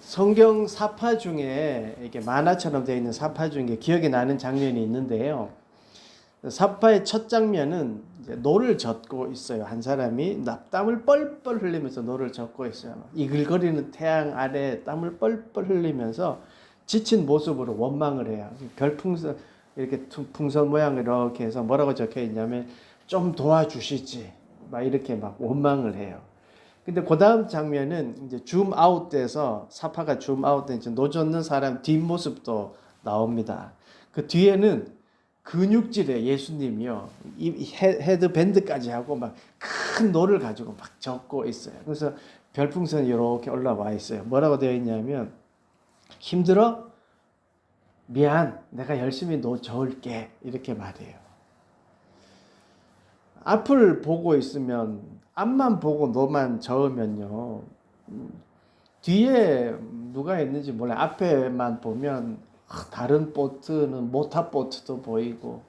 성경 사파 중에 이렇게 만화처럼 되어 있는 사파 중에 기억에 나는 장면이 있는데요. 사파의 첫 장면은 이제 노를 젓고 있어요. 한 사람이 땀을 뻘뻘 흘리면서 노를 젓고 있어요. 이글거리는 태양 아래 땀을 뻘뻘 흘리면서 지친 모습으로 원망을 해요. 별풍선 이렇게 풍선 모양을 이렇게 해서 뭐라고 적혀 있냐면 좀 도와주시지 막 이렇게 막 원망을 해요. 근데 그 다음 장면은 이제 줌 아웃돼서 사파가 줌 아웃돼서 노젓는 사람 뒷모습도 나옵니다. 그 뒤에는 근육질의 예수님이요. 이 헤드밴드까지 하고 막 큰 노를 가지고 막 젓고 있어요. 그래서 별풍선이 이렇게 올라와 있어요. 뭐라고 되어 있냐면 힘들어? 미안. 내가 열심히 노 저을게. 이렇게 말해요. 앞을 보고 있으면 앞만 보고 너만 저으면요. 뒤에 누가 있는지 몰라. 앞에만 보면 다른 보트는 모타 보트도 보이고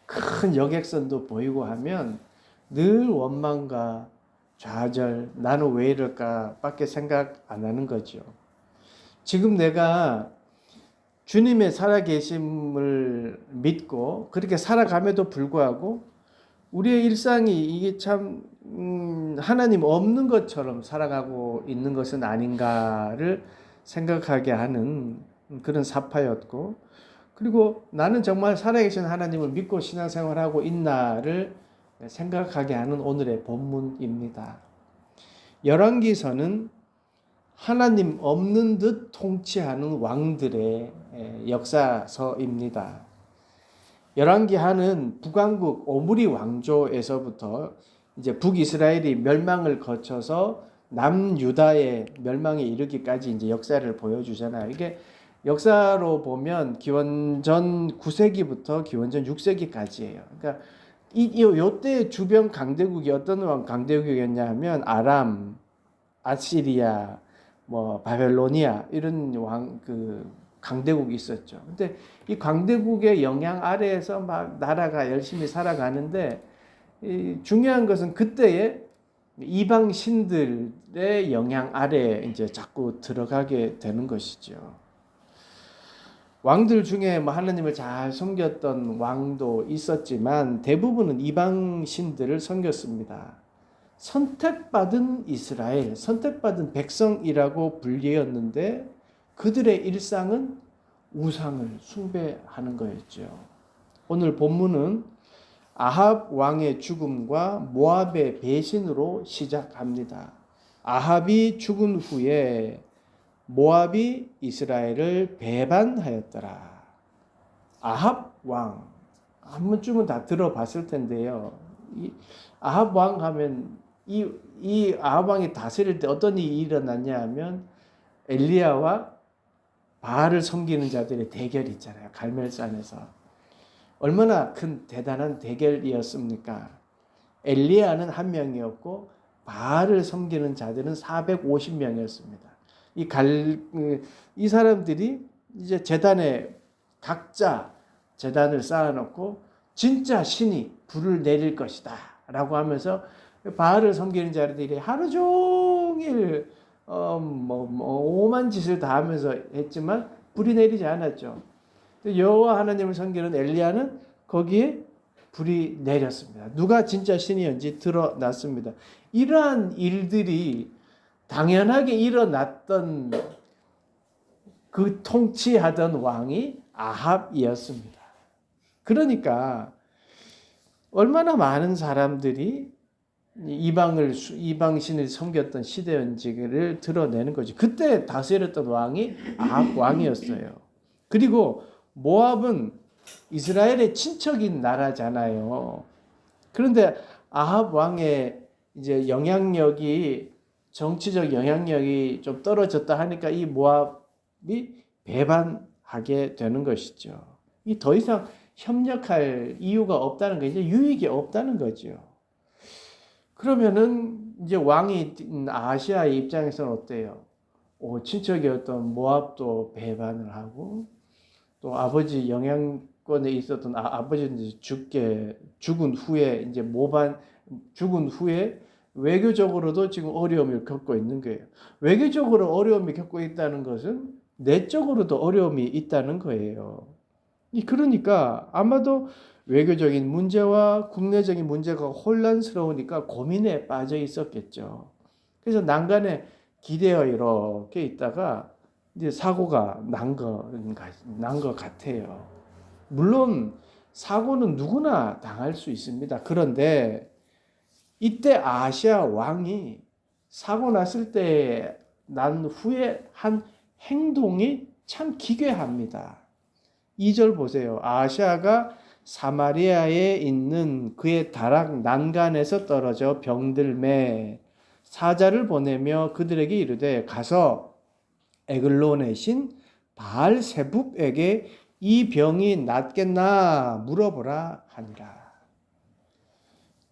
큰 여객선도 보이고 하면 늘 원망과 좌절, 나는 왜 이럴까 밖에 생각 안 하는 거죠. 지금 내가 주님의 살아계심을 믿고 그렇게 살아감에도 불구하고 우리의 일상이 이게 참 하나님 없는 것처럼 살아가고 있는 것은 아닌가를 생각하게 하는 그런 사파였고, 그리고 나는 정말 살아계신 하나님을 믿고 신앙생활하고 있나를 생각하게 하는 오늘의 본문입니다. 열왕기서는 하나님 없는 듯 통치하는 왕들의 역사서입니다. 열왕기 하는 북왕국 오므리 왕조에서부터 이제 북이스라엘이 멸망을 거쳐서 남유다의 멸망에 이르기까지 이제 역사를 보여주잖아요. 이게 역사로 보면 기원전 9세기부터 기원전 6세기까지예요. 그러니까 요때 주변 강대국이 어떤 강대국이었냐 하면 아람, 아시리아, 뭐 바벨로니아 이런 강대국이 있었죠. 근데 이 강대국의 영향 아래에서 막 나라가 열심히 살아가는데 중요한 것은 그때의 이방 신들의 영향 아래에 이제 자꾸 들어가게 되는 것이죠. 왕들 중에 뭐 하나님을 잘 섬겼던 왕도 있었지만 대부분은 이방 신들을 섬겼습니다. 선택받은 이스라엘, 선택받은 백성이라고 불리었는데 그들의 일상은 우상을 숭배하는 거였죠. 오늘 본문은 아합 왕의 죽음과 모압의 배신으로 시작합니다. 아합이 죽은 후에 모압이 이스라엘을 배반하였더라. 아합 왕, 한 번쯤은 다 들어봤을 텐데요. 이 아합 왕 하면 이 아합 왕이 다스릴 때 어떤 일이 일어났냐 하면 엘리야와 바알을 섬기는 자들의 대결이 있잖아요. 갈멜산에서. 얼마나 큰 대단한 대결이었습니까? 엘리야는 한 명이었고 바알을 섬기는 자들은 450명이었습니다. 이 사람들이 이제 제단에 각자 제단을 쌓아놓고 진짜 신이 불을 내릴 것이다 라고 하면서 바알을 섬기는 자들이 하루 종일 오만 짓을 다 하면서 했지만 불이 내리지 않았죠. 여호와 하나님을 섬기는 엘리야는 거기에 불이 내렸습니다. 누가 진짜 신이었는지 드러났습니다. 이러한 일들이 당연하게 일어났던 그 통치하던 왕이 아합이었습니다. 그러니까 얼마나 많은 사람들이 이방신을 섬겼던 시대연지를 드러내는 거죠. 그때 다스렸던 왕이 아합 왕이었어요. 그리고 모압은 이스라엘의 친척인 나라잖아요. 그런데 아합 왕의 이제 정치적 영향력이 좀 떨어졌다 하니까 이 모압이 배반하게 되는 것이죠. 이 더 이상 협력할 이유가 없다는 거죠. 유익이 없다는 거죠. 그러면은 이제 왕이 아시아의 입장에서는 어때요? 친척이었던 모압도 배반을 하고 또 아버지 영향권에 있었던 아버지는 죽은 후에 이제 죽은 후에 외교적으로도 지금 어려움을 겪고 있는 거예요. 외교적으로 어려움을 겪고 있다는 것은 내적으로도 어려움이 있다는 거예요. 그러니까 아마도 외교적인 문제와 국내적인 문제가 혼란스러우니까 고민에 빠져 있었겠죠. 그래서 난간에 기대어 이렇게 있다가 이제 사고가 난 것 같아요. 물론 사고는 누구나 당할 수 있습니다. 그런데 이때 아시아 왕이 사고 났을 때 난 후에 한 행동이 참 기괴합니다. 2절 보세요. 아시아가 사마리아에 있는 그의 다락 난간에서 떨어져 병들매 사자를 보내며 그들에게 이르되 가서 에글론의 신 바알세붑에게 이 병이 낫겠나 물어보라 하니라.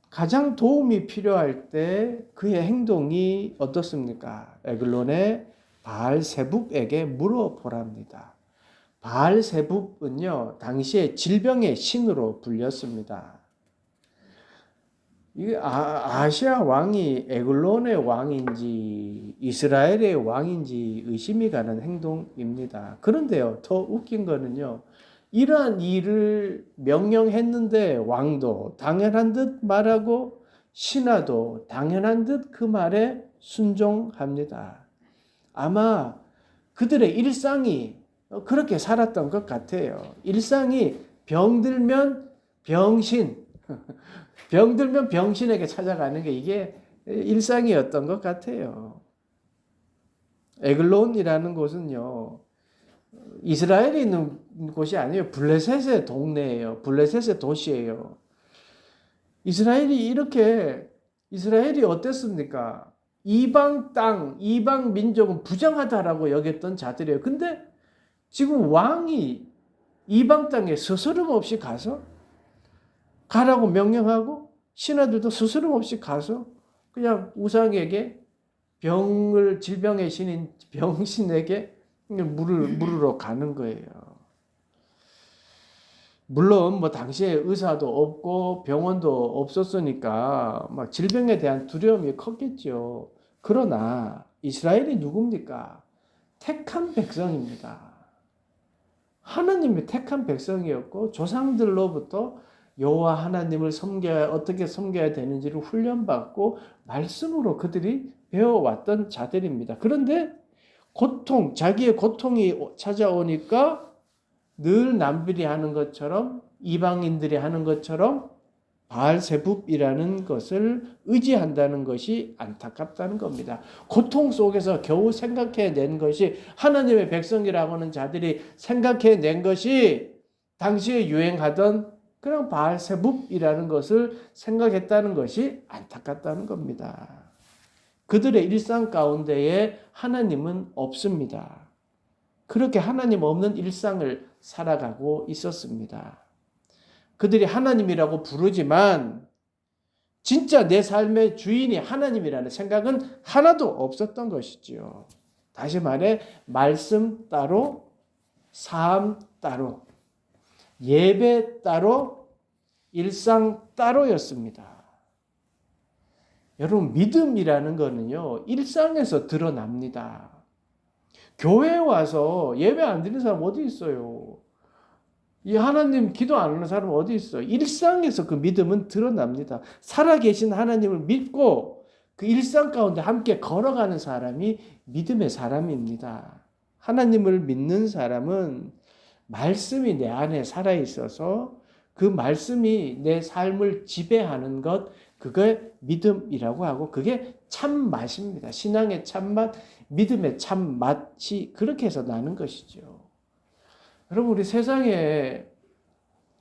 가장 도움이 필요할 때 그의 행동이 어떻습니까? 에글론의 바알세붑에게 물어보랍니다. 바알세붑은요, 당시에 질병의 신으로 불렸습니다. 이 아시아 왕이 에글론의 왕인지 이스라엘의 왕인지 의심이 가는 행동입니다. 그런데요, 더 웃긴 거는요, 이러한 일을 명령했는데 왕도 당연한 듯 말하고 신하도 당연한 듯 그 말에 순종합니다. 아마 그들의 일상이 그렇게 살았던 것 같아요. 일상이 병들면 병신, 병들면 병신에게 찾아가는 게 이게 일상이었던 것 같아요. 에글론이라는 곳은요, 이스라엘에 있는 곳이 아니에요. 블레셋의 동네예요. 블레셋의 도시예요. 이스라엘이 어땠습니까? 이방 땅, 이방 민족은 부정하다라고 여겼던 자들이에요. 근데 지금 왕이 이방 땅에 스스럼 없이 가서 가라고 명령하고 신하들도 스스럼 없이 가서 그냥 우상에게 질병의 신인 병신에게 물으러 가는 거예요. 물론 당시에 의사도 없고 병원도 없었으니까 막 질병에 대한 두려움이 컸겠죠. 그러나 이스라엘이 누굽니까? 택한 백성입니다. 하나님이 택한 백성이었고 조상들로부터 여호와 하나님을 어떻게 섬겨야 되는지를 훈련받고 말씀으로 그들이 배워왔던 자들입니다. 그런데 자기의 고통이 찾아오니까 늘 남들이 하는 것처럼 이방인들이 하는 것처럼 바알세붑이라는 것을 의지한다는 것이 안타깝다는 겁니다. 고통 속에서 겨우 생각해낸 것이 하나님의 백성이라고 하는 자들이 생각해낸 것이 당시에 유행하던 그냥 바알세붑이라는 것을 생각했다는 것이 안타깝다는 겁니다. 그들의 일상 가운데에 하나님은 없습니다. 그렇게 하나님 없는 일상을 살아가고 있었습니다. 그들이 하나님이라고 부르지만 진짜 내 삶의 주인이 하나님이라는 생각은 하나도 없었던 것이지요. 다시 말해 말씀 따로, 삶 따로, 예배 따로, 일상 따로였습니다. 여러분 믿음이라는 거는요 일상에서 드러납니다. 교회에 와서 예배 안 드리는 사람 어디 있어요? 이 하나님 기도 안 하는 사람 어디 있어요? 일상에서 그 믿음은 드러납니다. 살아계신 하나님을 믿고 그 일상 가운데 함께 걸어가는 사람이 믿음의 사람입니다. 하나님을 믿는 사람은 말씀이 내 안에 살아있어서 그 말씀이 내 삶을 지배하는 것, 그걸 믿음이라고 하고 그게 참맛입니다. 신앙의 참맛, 믿음의 참맛이 그렇게 해서 나는 것이죠. 여러분 우리 세상에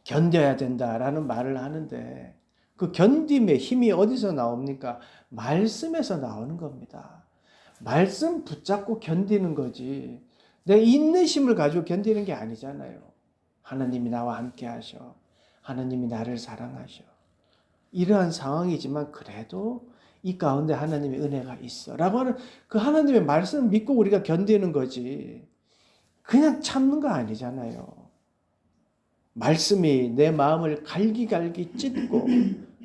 견뎌야 된다라는 말을 하는데 그 견딤의 힘이 어디서 나옵니까? 말씀에서 나오는 겁니다. 말씀 붙잡고 견디는 거지. 내 인내심을 가지고 견디는 게 아니잖아요. 하나님이 나와 함께 하셔. 하나님이 나를 사랑하셔. 이러한 상황이지만 그래도 이 가운데 하나님의 은혜가 있어. 라고 하는 그 하나님의 말씀을 믿고 우리가 견디는 거지. 그냥 참는 거 아니잖아요. 말씀이 내 마음을 갈기갈기 찢고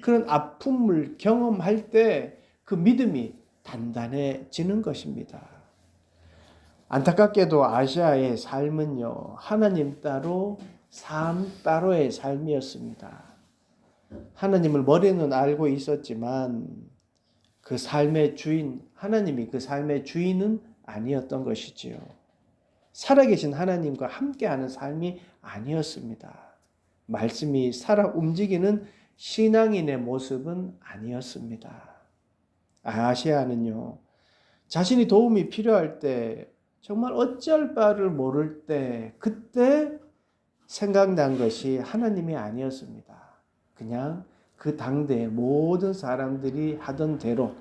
그런 아픔을 경험할 때 그 믿음이 단단해지는 것입니다. 안타깝게도 아시아의 삶은요, 하나님 따로 삶 따로의 삶이었습니다. 하나님을 머리는 알고 있었지만 그 삶의 주인, 하나님이 그 삶의 주인은 아니었던 것이지요. 살아계신 하나님과 함께하는 삶이 아니었습니다. 말씀이 살아 움직이는 신앙인의 모습은 아니었습니다. 아시아는요, 자신이 도움이 필요할 때, 정말 어찌할 바를 모를 때, 그때 생각난 것이 하나님이 아니었습니다. 그냥 그 당대의 모든 사람들이 하던 대로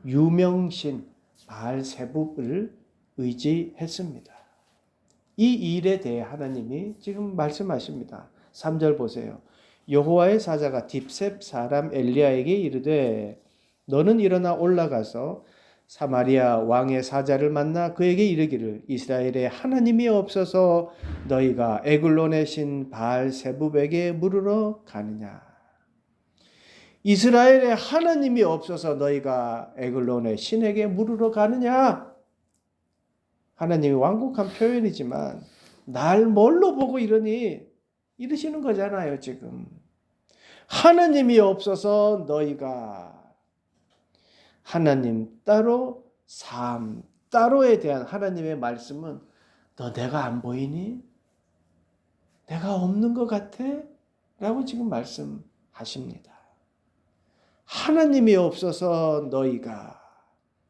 유명신 바알세붑을 의지했습니다. 이 일에 대해 하나님이 지금 말씀하십니다. 3절 보세요. 여호와의 사자가 딥셉 사람 엘리야에게 이르되 너는 일어나 올라가서 사마리아 왕의 사자를 만나 그에게 이르기를 이스라엘에 하나님이 없어서 너희가 에글론의 신 바알세붑에게 물으러 가느냐. 이스라엘에 하나님이 없어서 너희가 에글론의 신에게 물으러 가느냐. 하나님이 완곡한 표현이지만 날 뭘로 보고 이러시는 거잖아요. 지금 하나님이 없어서 너희가 하나님 따로 삶 따로에 대한 하나님의 말씀은 너 내가 안 보이니? 내가 없는 것 같아? 라고 지금 말씀하십니다. 하나님이 없어서 너희가,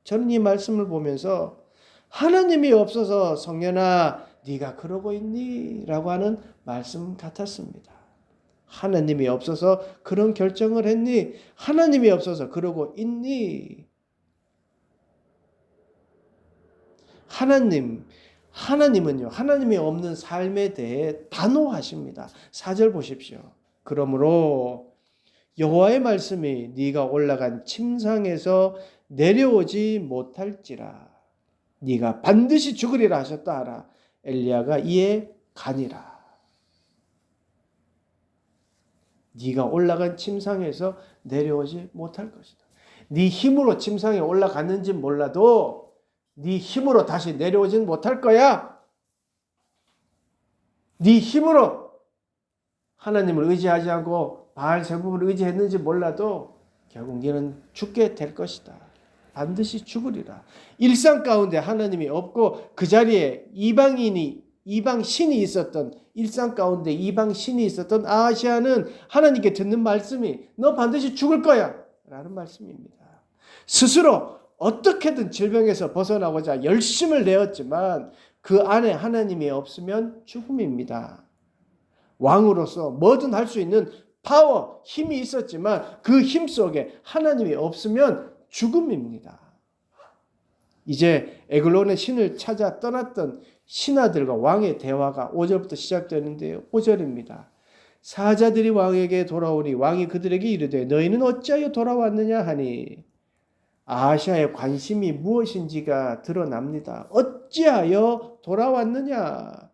저는 이 말씀을 보면서 하나님이 없어서 성년아 네가 그러고 있니? 라고 하는 말씀 같았습니다. 하나님이 없어서 그런 결정을 했니? 하나님이 없어서 그러고 있니? 하나님은요, 하나님이 없는 삶에 대해 단호하십니다. 4절 보십시오. 그러므로 여호와의 말씀이 네가 올라간 침상에서 내려오지 못할지라 네가 반드시 죽으리라 하셨다 하라. 엘리야가 이에 가니라. 네가 올라간 침상에서 내려오지 못할 것이다. 네 힘으로 침상에 올라갔는지 몰라도 네 힘으로 다시 내려오진 못할 거야. 네 힘으로 하나님을 의지하지 않고 바알세붑을 의지했는지 몰라도 결국 너는 죽게 될 것이다. 반드시 죽으리라. 일상 가운데 하나님이 없고 그 자리에 이방신이 있었던, 일상 가운데 이방신이 있었던 아시아는 하나님께 듣는 말씀이 너 반드시 죽을 거야 라는 말씀입니다. 스스로 어떻게든 질병에서 벗어나고자 열심을 내었지만 그 안에 하나님이 없으면 죽음입니다. 왕으로서 뭐든 할 수 있는 파워, 힘이 있었지만 그 힘 속에 하나님이 없으면 죽음입니다. 이제 에글론의 신을 찾아 떠났던 신하들과 왕의 대화가 5절부터 시작되는데요. 5절입니다. 사자들이 왕에게 돌아오니 왕이 그들에게 이르되 너희는 어찌하여 돌아왔느냐 하니 아시아의 관심이 무엇인지가 드러납니다. 어찌하여 돌아왔느냐.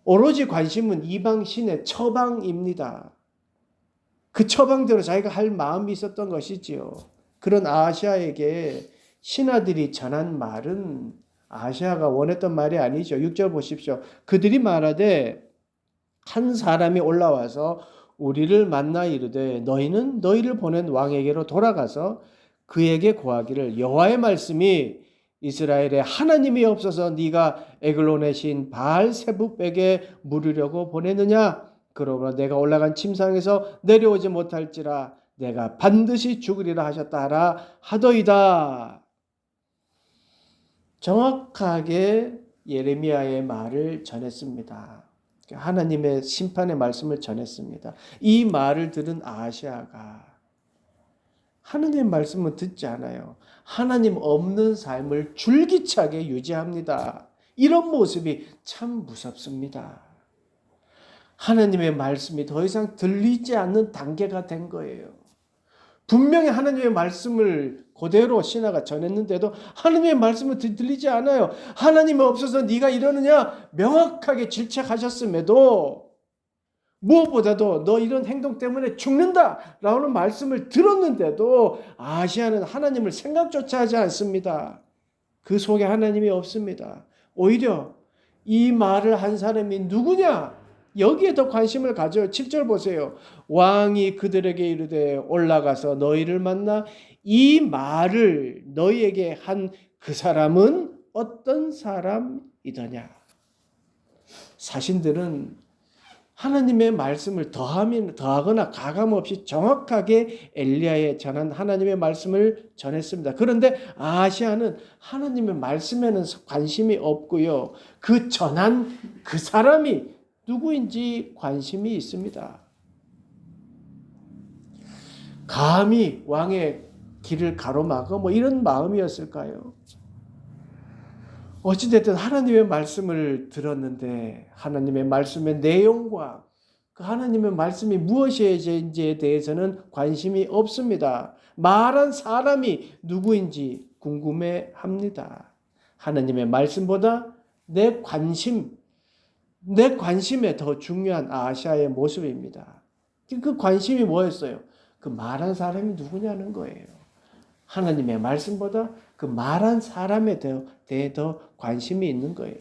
오로지 관심은 이방 신의 처방입니다. 그 처방대로 자기가 할 마음이 있었던 것이지요. 그런 아시아에게 신하들이 전한 말은 아시아가 원했던 말이 아니죠. 6절 보십시오. 그들이 말하되 한 사람이 올라와서 우리를 만나 이르되 너희는 너희를 보낸 왕에게로 돌아가서 그에게 고하기를 여호와의 말씀이 이스라엘에 하나님이 없어서 네가 에글론의 신 바알세붑에게 물으려고 보내느냐? 그러므로 내가 올라간 침상에서 내려오지 못할지라 내가 반드시 죽으리라 하셨다 하라 하더이다. 정확하게 예레미야의 말을 전했습니다. 하나님의 심판의 말씀을 전했습니다. 이 말을 들은 아시아가 하나님의 말씀은 듣지 않아요. 하나님 없는 삶을 줄기차게 유지합니다. 이런 모습이 참 무섭습니다. 하나님의 말씀이 더 이상 들리지 않는 단계가 된 거예요. 분명히 하나님의 말씀을 그대로 신하가 전했는데도 하나님의 말씀은 들리지 않아요. 하나님이 없어서 네가 이러느냐 명확하게 질책하셨음에도 무엇보다도 너 이런 행동 때문에 죽는다 라는 말씀을 들었는데도 아시아는 하나님을 생각조차 하지 않습니다. 그 속에 하나님이 없습니다. 오히려 이 말을 한 사람이 누구냐? 여기에 더 관심을 가져요. 7절 보세요. 왕이 그들에게 이르되 올라가서 너희를 만나 이 말을 너희에게 한 그 사람은 어떤 사람이더냐? 사신들은 하나님의 말씀을 더하거나 가감없이 정확하게 엘리야에 전한 하나님의 말씀을 전했습니다. 그런데 아시아는 하나님의 말씀에는 관심이 없고요. 그 전한 그 사람이 누구인지 관심이 있습니다. 감히 왕의 길을 가로막어 이런 마음이었을까요? 어찌됐든 하나님의 말씀을 들었는데 하나님의 말씀의 내용과 그 하나님의 말씀이 무엇인지에 대해서는 관심이 없습니다. 말한 사람이 누구인지 궁금해합니다. 하나님의 말씀보다 내 관심에 더 중요한 아시아의 모습입니다. 그 관심이 뭐였어요? 그 말한 사람이 누구냐는 거예요. 하나님의 말씀보다 그 말한 사람에 대해 더 관심이 있는 거예요.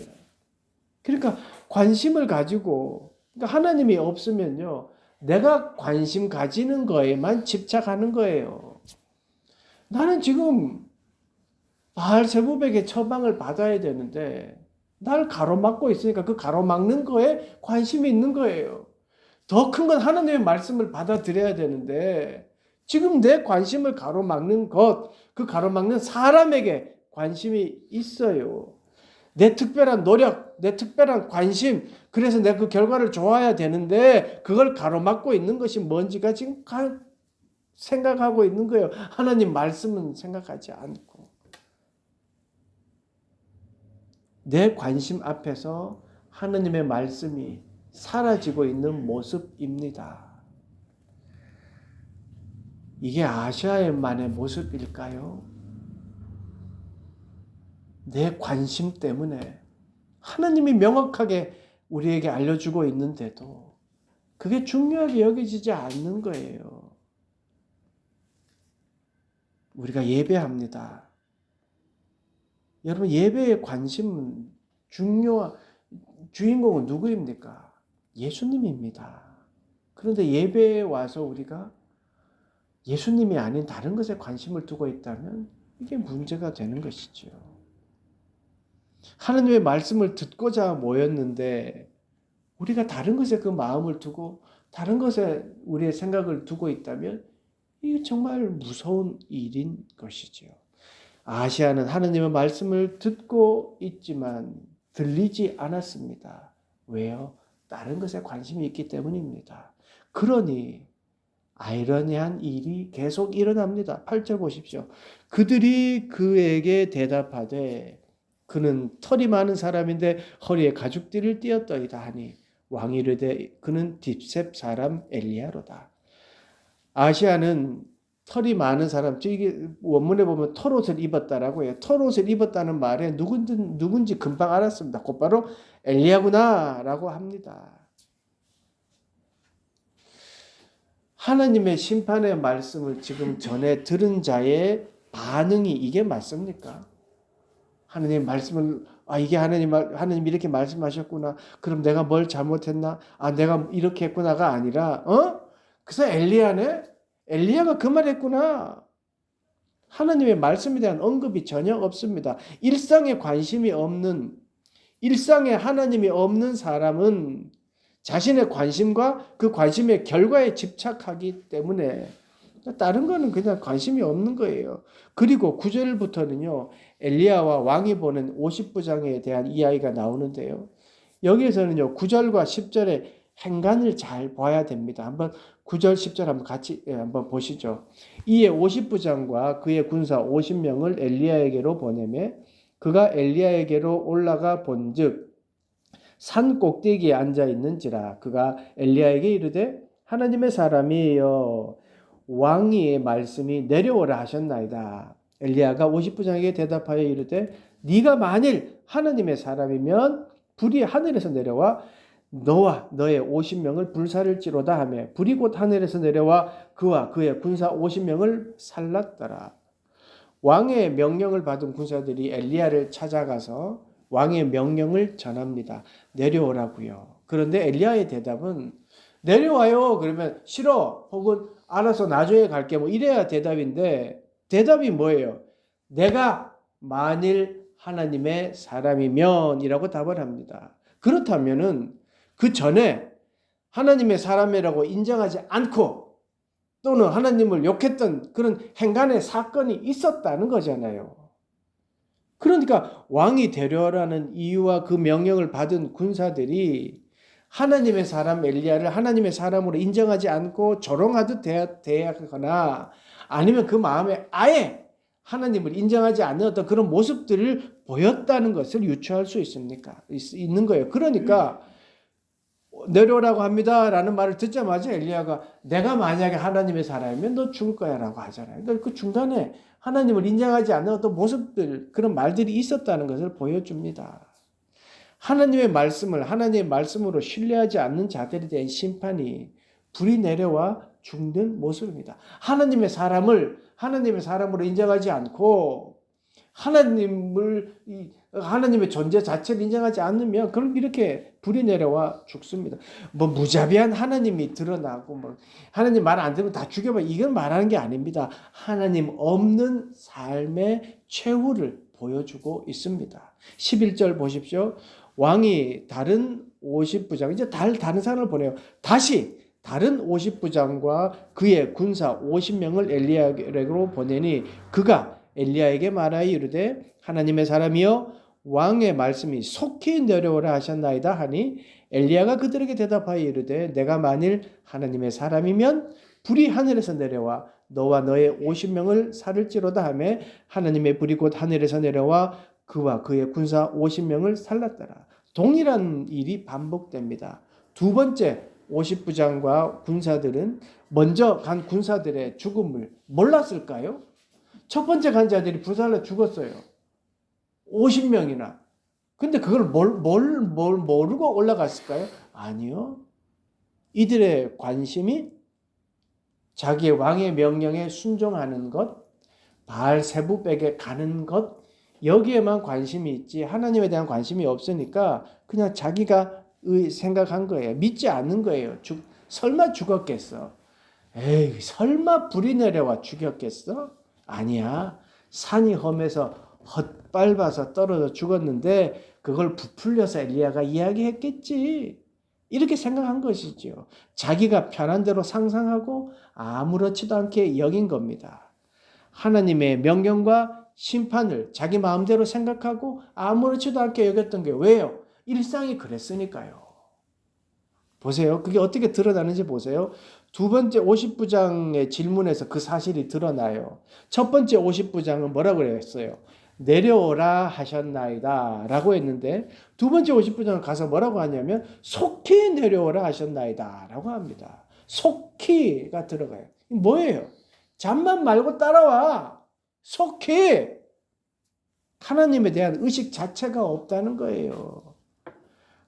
그러니까 관심을 가지고, 그러니까 하나님이 없으면요, 내가 관심 가지는 거에만 집착하는 거예요. 나는 지금 바알세붑에게 처방을 받아야 되는데 날 가로막고 있으니까 그 가로막는 거에 관심이 있는 거예요. 더 큰 건 하나님의 말씀을 받아들여야 되는데 지금 내 관심을 가로막는 그 가로막는 사람에게 관심이 있어요. 내 특별한 노력, 내 특별한 관심, 그래서 내가 그 결과를 좋아야 되는데 그걸 가로막고 있는 것이 뭔지가 지금 생각하고 있는 거예요. 하나님 말씀은 생각하지 않고. 내 관심 앞에서 하나님의 말씀이 사라지고 있는 모습입니다. 이게 아시아만의 모습일까요? 내 관심 때문에 하나님이 명확하게 우리에게 알려주고 있는데도 그게 중요하게 여겨지지 않는 거예요. 우리가 예배합니다. 여러분, 예배의 관심은 주인공은 누구입니까? 예수님입니다. 그런데 예배에 와서 우리가 예수님이 아닌 다른 것에 관심을 두고 있다면 이게 문제가 되는 것이죠. 하나님의 말씀을 듣고자 모였는데 우리가 다른 것에 그 마음을 두고 다른 것에 우리의 생각을 두고 있다면 이게 정말 무서운 일인 것이죠. 아시아는 하나님의 말씀을 듣고 있지만 들리지 않았습니다. 왜요? 다른 것에 관심이 있기 때문입니다. 그러니 아이러니한 일이 계속 일어납니다. 8절 보십시오. 그들이 그에게 대답하되 그는 털이 많은 사람인데 허리에 가죽띠를 띠었더이다 하니 왕이 이르되 그는 딥셉 사람 엘리야로다. 아시아는 털이 많은 사람, 이게 원문에 보면 털옷을 입었다라고 해요. 털옷을 입었다는 말에 누군지 금방 알았습니다. 곧바로 엘리야구나라고 합니다. 하나님의 심판의 말씀을 지금 전에 들은 자의 반응이 이게 맞습니까? 하나님의 말씀을 이게 하나님 이렇게 말씀하셨구나. 그럼 내가 뭘 잘못했나? 내가 이렇게 했구나가 아니라 그래서 엘리야가 그 말했구나. 하나님의 말씀에 대한 언급이 전혀 없습니다. 일상에 하나님이 없는 사람은 자신의 관심과 그 관심의 결과에 집착하기 때문에 다른 거는 그냥 관심이 없는 거예요. 그리고 9절부터는요. 엘리야와 왕이 보는 50부장에 대한 이야기가 나오는데요. 여기에서는요. 9절과 10절의 행간을 잘 봐야 됩니다. 한번 9절 10절 한번 같이 한번 보시죠. 이에 50부장과 그의 군사 50명을 엘리야에게로 보내매 그가 엘리야에게로 올라가 본즉 산 꼭대기에 앉아 있는지라 그가 엘리야에게 이르되 하나님의 사람이여 왕의 말씀이 내려오라 하셨나이다. 엘리야가 50부장에게 대답하여 이르되 네가 만일 하나님의 사람이면 불이 하늘에서 내려와 너와 너의 50명을 불사를지로다 하며 불이 곧 하늘에서 내려와 그와 그의 군사 50명을 살랐더라. 왕의 명령을 받은 군사들이 엘리야를 찾아가서 왕의 명령을 전합니다. 내려오라고요. 그런데 엘리야의 대답은 내려와요. 그러면 싫어. 혹은 알아서 나중에 갈게. 뭐 이래야 대답인데 대답이 뭐예요? 내가 만일 하나님의 사람이면 이라고 답을 합니다. 그렇다면은 그 전에 하나님의 사람이라고 인정하지 않고 또는 하나님을 욕했던 그런 행간의 사건이 있었다는 거잖아요. 그러니까 왕이 데려라는 이유와 그 명령을 받은 군사들이 하나님의 사람 엘리야를 하나님의 사람으로 인정하지 않고 조롱하듯 대하거나 아니면 그 마음에 아예 하나님을 인정하지 않는 어떤 그런 모습들을 보였다는 것을 유추할 수 있는 거예요. 그러니까 내려오라고 합니다라는 말을 듣자마자 엘리야가 내가 만약에 하나님의 사람이면 너 죽을 거야라고 하잖아요. 그러니까 그 중간에 하나님을 인정하지 않는 어떤 모습들 그런 말들이 있었다는 것을 보여줍니다. 하나님의 말씀으로 신뢰하지 않는 자들에 대한 심판이 불이 내려와 죽는 모습입니다. 하나님의 사람으로 인정하지 않고 하나님의 존재 자체를 인정하지 않으면 그럼 이렇게 불이 내려와 죽습니다. 뭐 무자비한 하나님이 드러나고 하나님 말 안 들으면 다 죽여봐 이건 말하는 게 아닙니다. 하나님 없는 삶의 최후를 보여주고 있습니다. 11절 보십시오. 왕이 다른 50부장 이제 다른 사람을 보내요. 다시 다른 50부장과 그의 군사 50명을 엘리야에게로 보내니 그가 엘리야에게 말하여 이르되 하나님의 사람이여 왕의 말씀이 속히 내려오라 하셨나이다 하니 엘리야가 그들에게 대답하여 이르되 내가 만일 하나님의 사람이면 불이 하늘에서 내려와 너와 너의 50명을 살을지로다 하며 하나님의 불이 곧 하늘에서 내려와 그와 그의 군사 50명을 살랐더라. 동일한 일이 반복됩니다. 두 번째 50부장과 군사들은 먼저 간 군사들의 죽음을 몰랐을까요? 첫 번째 간 자들이 불살라 죽었어요. 50명이나. 근데 그걸 모르고 올라갔을까요? 아니요. 이들의 관심이 자기의 왕의 명령에 순종하는 것, 바알세부백에 가는 것, 여기에만 관심이 있지 하나님에 대한 관심이 없으니까 그냥 자기가 생각한 거예요. 믿지 않는 거예요. 설마 죽었겠어? 에이, 설마 불이 내려와 죽였겠어? 아니야. 산이 험해서 헛밟아서 떨어져 죽었는데 그걸 부풀려서 엘리야가 이야기했겠지. 이렇게 생각한 것이죠. 자기가 편한 대로 상상하고 아무렇지도 않게 여긴 겁니다. 하나님의 명령과 심판을 자기 마음대로 생각하고 아무렇지도 않게 여겼던 게 왜요? 일상이 그랬으니까요. 보세요. 그게 어떻게 드러나는지 보세요. 두 번째 50부장의 질문에서 그 사실이 드러나요. 첫 번째 50부장은 뭐라고 그랬어요? 내려오라 하셨나이다 라고 했는데 두 번째 50부장은 가서 뭐라고 하냐면 속히 내려오라 하셨나이다 라고 합니다. 속히가 들어가요. 뭐예요? 잠만 말고 따라와. 속히. 하나님에 대한 의식 자체가 없다는 거예요.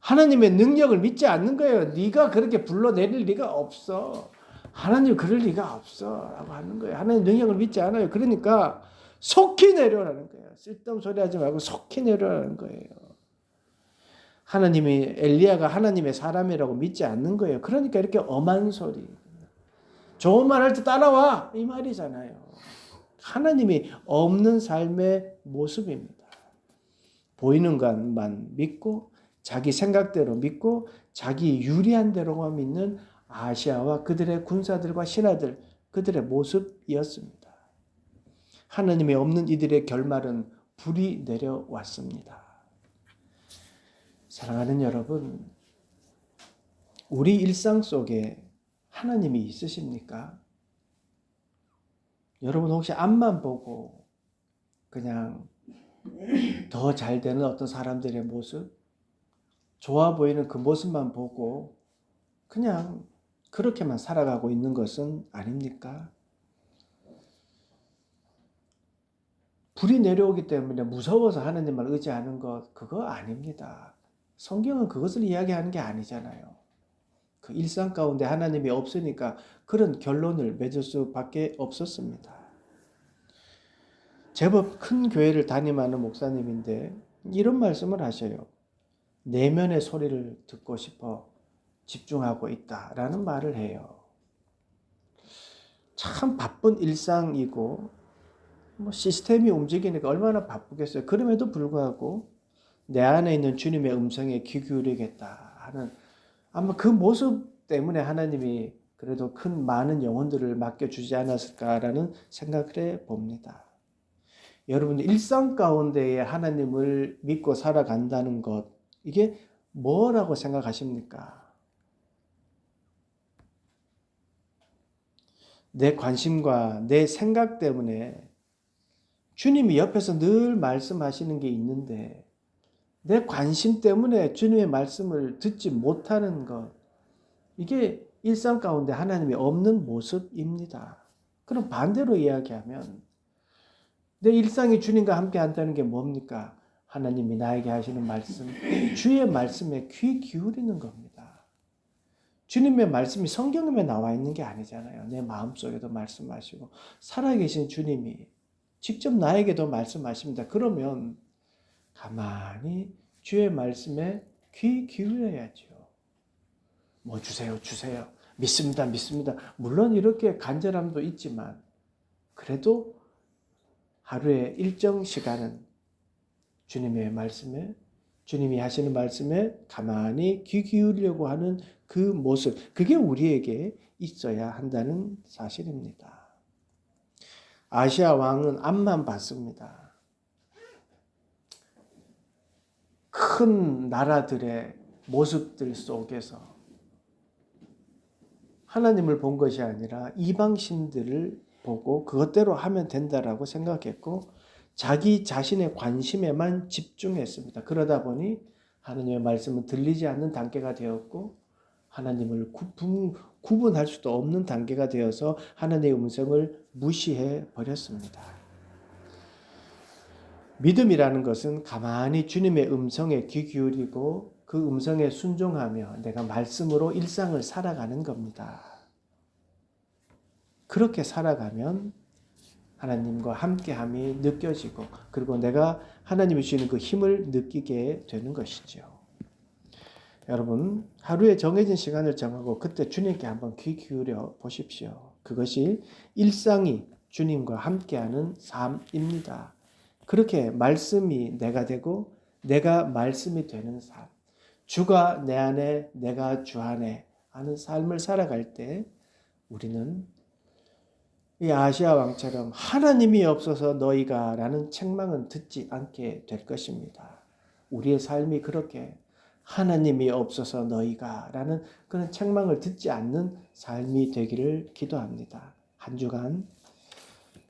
하나님의 능력을 믿지 않는 거예요. 네가 그렇게 불러내릴 리가 없어. 하나님 그럴 리가 없어 라고 하는 거예요. 하나님 능력을 믿지 않아요. 그러니까 속히 내려라는 거예요. 쓸데없는 소리 하지 말고 속히 내려라는 거예요. 엘리야가 하나님의 사람이라고 믿지 않는 거예요. 그러니까 이렇게 엄한 소리. 좋은 말 할 때 따라와 이 말이잖아요. 하나님이 없는 삶의 모습입니다. 보이는 것만 믿고 자기 생각대로 믿고 자기 유리한 대로만 믿는 아시아와 그들의 군사들과 신하들 그들의 모습이었습니다. 하나님이 없는 이들의 결말은 불이 내려왔습니다. 사랑하는 여러분, 우리 일상 속에 하나님이 있으십니까? 여러분 혹시 앞만 보고 그냥 더 잘 되는 어떤 사람들의 모습, 좋아 보이는 그 모습만 보고 그냥 그렇게만 살아가고 있는 것은 아닙니까? 불이 내려오기 때문에 무서워서 하나님을 의지하는 것 그거 아닙니다. 성경은 그것을 이야기하는 게 아니잖아요. 그 일상 가운데 하나님이 없으니까 그런 결론을 맺을 수밖에 없었습니다. 제법 큰 교회를 담임하는 목사님인데 이런 말씀을 하셔요. 내면의 소리를 듣고 싶어 집중하고 있다라는 말을 해요. 참 바쁜 일상이고 시스템이 움직이니까 얼마나 바쁘겠어요. 그럼에도 불구하고 내 안에 있는 주님의 음성에 귀 기울이겠다 하는 아마 그 모습 때문에 하나님이 그래도 많은 영혼들을 맡겨주지 않았을까라는 생각을 해봅니다. 여러분 일상 가운데에 하나님을 믿고 살아간다는 것 이게 뭐라고 생각하십니까? 내 관심과 내 생각 때문에 주님이 옆에서 늘 말씀하시는 게 있는데 내 관심 때문에 주님의 말씀을 듣지 못하는 것 이게 일상 가운데 하나님이 없는 모습입니다. 그럼 반대로 이야기하면 내 일상이 주님과 함께 한다는 게 뭡니까? 하나님이 나에게 하시는 말씀, 주의 말씀에 귀 기울이는 겁니다. 주님의 말씀이 성경에 나와 있는 게 아니잖아요. 내 마음속에도 말씀하시고 살아계신 주님이 직접 나에게도 말씀하십니다. 그러면 가만히 주의 말씀에 귀 기울여야죠. 뭐 주세요, 주세요. 믿습니다, 믿습니다. 물론 이렇게 간절함도 있지만 그래도 하루에 일정 시간은 주님의 말씀에 주님이 하시는 말씀에 가만히 귀 기울이려고 하는 그 모습 그게 우리에게 있어야 한다는 사실입니다. 아시아 왕은 앞만 봤습니다. 큰 나라들의 모습들 속에서 하나님을 본 것이 아니라 이방신들을 보고 그것대로 하면 된다라고 생각했고 자기 자신의 관심에만 집중했습니다. 그러다 보니 하나님의 말씀은 들리지 않는 단계가 되었고 하나님을 구분할 수도 없는 단계가 되어서 하나님의 음성을 무시해 버렸습니다. 믿음이라는 것은 가만히 주님의 음성에 귀 기울이고 그 음성에 순종하며 내가 말씀으로 일상을 살아가는 겁니다. 그렇게 살아가면 하나님과 함께함이 느껴지고 그리고 내가 하나님이 주시는 그 힘을 느끼게 되는 것이죠. 여러분 하루에 정해진 시간을 정하고 그때 주님께 한번 귀 기울여 보십시오. 그것이 일상이 주님과 함께하는 삶입니다. 그렇게 말씀이 내가 되고 내가 말씀이 되는 삶 주가 내 안에 내가 주 안에 하는 삶을 살아갈 때 우리는 이 아시아 왕처럼 하나님이 없어서 너희가 라는 책망은 듣지 않게 될 것입니다. 우리의 삶이 그렇게 하나님이 없어서 너희가 라는 그런 책망을 듣지 않는 삶이 되기를 기도합니다. 한 주간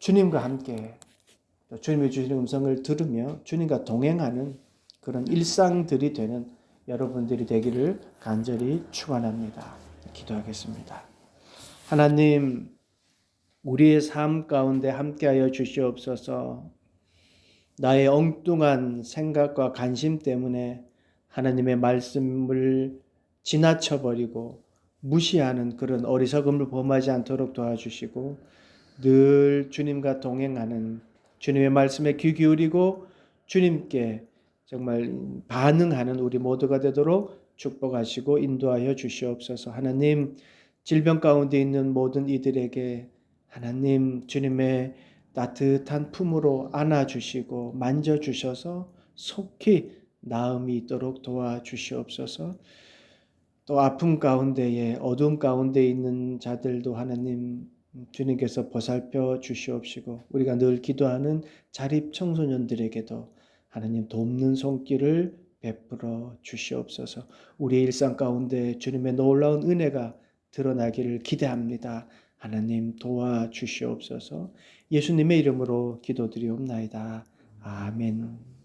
주님과 함께 주님이 주시는 음성을 들으며 주님과 동행하는 그런 일상들이 되는 여러분들이 되기를 간절히 축원합니다. 기도하겠습니다. 하나님 우리의 삶 가운데 함께하여 주시옵소서. 나의 엉뚱한 생각과 관심 때문에 하나님의 말씀을 지나쳐버리고 무시하는 그런 어리석음을 범하지 않도록 도와주시고 늘 주님과 동행하는 주님의 말씀에 귀 기울이고 주님께 정말 반응하는 우리 모두가 되도록 축복하시고 인도하여 주시옵소서. 하나님 질병 가운데 있는 모든 이들에게 하나님 주님의 따뜻한 품으로 안아주시고 만져주셔서 속히 나음이 있도록 도와주시옵소서. 또 아픔 가운데에 어두움 가운데 있는 자들도 하나님 주님께서 보살펴 주시옵시고 우리가 늘 기도하는 자립 청소년들에게도 하나님 돕는 손길을 베풀어 주시옵소서. 우리의 일상 가운데 주님의 놀라운 은혜가 드러나기를 기대합니다. 하나님 도와주시옵소서. 예수님의 이름으로 기도드리옵나이다. 아멘.